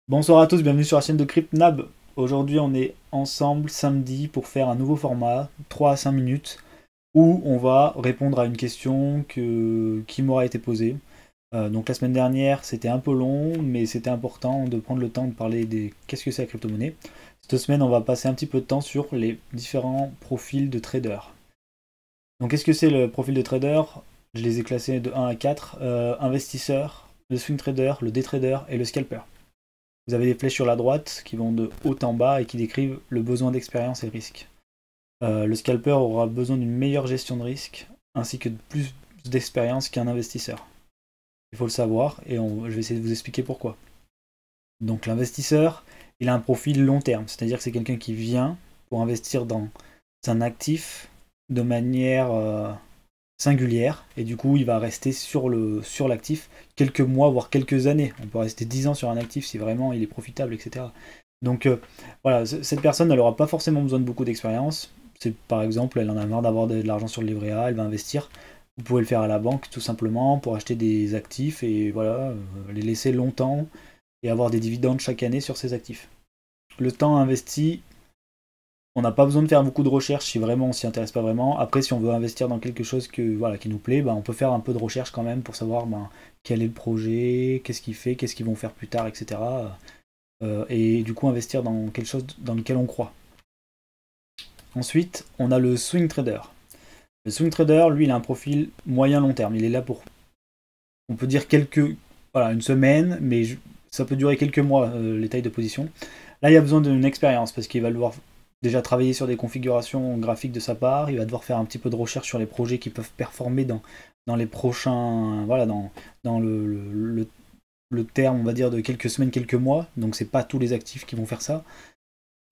Bonsoir à tous, bienvenue sur la chaîne de CryptNab. Aujourd'hui, on est ensemble samedi pour faire un nouveau format, 3 à 5 minutes, où on va répondre à une question qui m'aura été posée. Donc la semaine dernière, c'était un peu long, mais c'était important de prendre le temps de parler des qu'est-ce que c'est la crypto-monnaie. Cette semaine, on va passer un petit peu de temps sur les différents profils de traders. Donc qu'est-ce que c'est le profil de trader? Je les ai classés de 1 à 4. Investisseur, le swing trader, le day trader et le scalper. Vous avez des flèches sur la droite qui vont de haut en bas et qui décrivent le besoin d'expérience et le risque. Le scalper aura besoin d'une meilleure gestion de risque ainsi que de plus d'expérience qu'un investisseur. Il faut le savoir et je vais essayer de vous expliquer pourquoi. Donc l'investisseur, il a un profil long terme, c'est-à-dire que c'est quelqu'un qui vient pour investir dans un actif de manière singulière et du coup il va rester sur l'actif quelques mois voire quelques années. On peut rester 10 ans sur un actif si vraiment il est profitable, etc. Donc voilà, cette personne elle n'aura pas forcément besoin de beaucoup d'expérience. C'est par exemple, elle en a marre d'avoir de l'argent sur le livret A, elle va investir. Vous pouvez le faire à la banque tout simplement pour acheter des actifs et voilà, les laisser longtemps et avoir des dividendes chaque année sur ces actifs. Le temps investi, on n'a pas besoin de faire beaucoup de recherches si vraiment on s'y intéresse pas vraiment. Après, si on veut investir dans quelque chose qui nous plaît, on peut faire un peu de recherche quand même pour savoir quel est le projet, qu'est-ce qu'il fait, qu'est-ce qu'ils vont faire plus tard, etc. Et du coup, investir dans quelque chose dans lequel on croit. Ensuite, on a le swing trader. Le swing trader, lui, il a un profil moyen-long terme. Il est là pour, on peut dire une semaine, mais ça peut durer quelques mois, les tailles de position. Là, il y a besoin d'une expérience parce qu'il va devoir déjà travailler sur des configurations graphiques de sa part, il va devoir faire un petit peu de recherche sur les projets qui peuvent performer dans les prochains, voilà, dans le terme, on va dire, de quelques semaines, quelques mois. Donc c'est pas tous les actifs qui vont faire ça.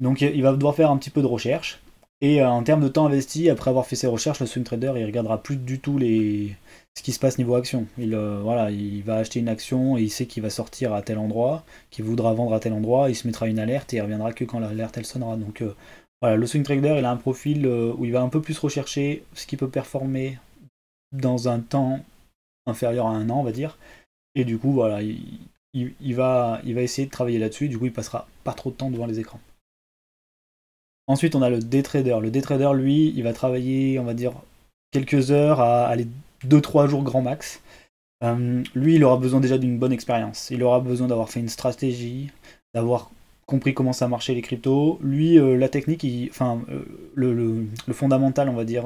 Donc il va devoir faire un petit peu de recherche. Et en termes de temps investi, après avoir fait ses recherches, le swing trader, il regardera plus du tout ce qui se passe niveau action. Voilà, il va acheter une action et il sait qu'il va sortir à tel endroit, qu'il voudra vendre à tel endroit, il se mettra une alerte et il reviendra que quand l'alerte elle sonnera. Donc voilà, le swing trader, il a un profil où il va un peu plus rechercher ce qui peut performer dans un temps inférieur à un an, on va dire. Et du coup, voilà, il va essayer de travailler là-dessus. Du coup, il passera pas trop de temps devant les écrans. Ensuite, on a le day trader. Le day trader, lui, il va travailler, on va dire, quelques heures à aller 2-3 jours grand max. Lui, il aura besoin déjà d'une bonne expérience. Il aura besoin d'avoir fait une stratégie, d'avoir compris comment ça marchait les cryptos. Lui, la technique, le fondamental, on va dire,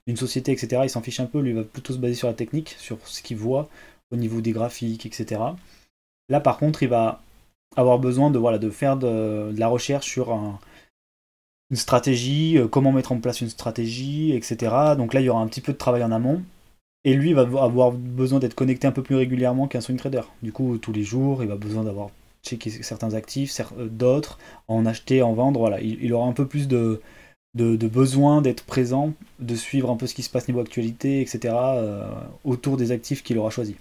d'une société, etc., il s'en fiche un peu. Lui, il va plutôt se baser sur la technique, sur ce qu'il voit au niveau des graphiques, etc. Là, par contre, il va avoir besoin de faire de la recherche sur une stratégie, comment mettre en place une stratégie, etc. Donc là, il y aura un petit peu de travail en amont. Et lui, il va avoir besoin d'être connecté un peu plus régulièrement qu'un swing trader. Du coup, tous les jours, il va besoin d'avoir checké certains actifs, d'autres, en acheter, en vendre. Voilà, il aura un peu plus de besoin d'être présent, de suivre un peu ce qui se passe niveau actualité, etc. Autour des actifs qu'il aura choisis.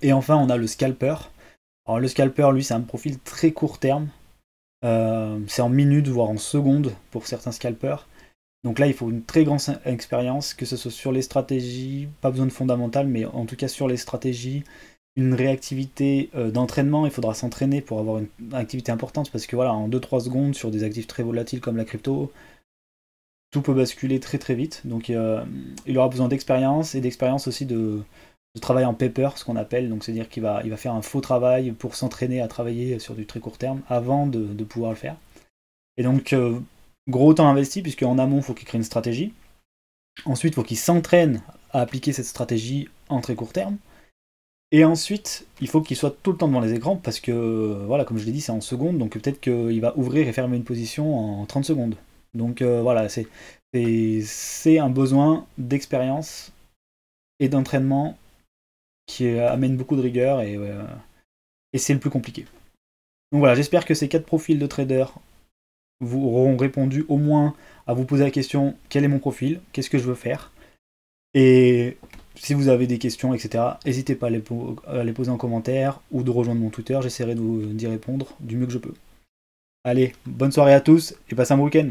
Et enfin, on a le scalper. Alors le scalper, lui, c'est un profil très court terme. C'est en minutes, voire en secondes pour certains scalpers. Donc là, il faut une très grande expérience, que ce soit sur les stratégies, pas besoin de fondamentales, mais en tout cas sur les stratégies, une réactivité d'entraînement. Il faudra s'entraîner pour avoir une activité importante, parce que voilà, en 2-3 secondes, sur des actifs très volatiles comme la crypto, tout peut basculer très très vite. Donc il aura besoin d'expérience, et d'expérience aussi de travail en paper, ce qu'on appelle. Donc c'est-à-dire qu'il va faire un faux travail pour s'entraîner à travailler sur du très court terme avant de pouvoir le faire. Et donc, gros temps investi, puisque en amont, il faut qu'il crée une stratégie. Ensuite, il faut qu'il s'entraîne à appliquer cette stratégie en très court terme. Et ensuite, il faut qu'il soit tout le temps devant les écrans, parce que, voilà, comme je l'ai dit, c'est en secondes, donc peut-être qu'il va ouvrir et fermer une position en 30 secondes. Donc voilà, c'est un besoin d'expérience et d'entraînement qui amène beaucoup de rigueur, et c'est le plus compliqué. Donc voilà, j'espère que ces 4 profils de traders vous auront répondu au moins à vous poser la question: quel est mon profil, qu'est-ce que je veux faire. Et si vous avez des questions, etc., n'hésitez pas à les poser en commentaire ou de rejoindre mon Twitter, j'essaierai d'y répondre du mieux que je peux. Allez, bonne soirée à tous et passez un bon week-end.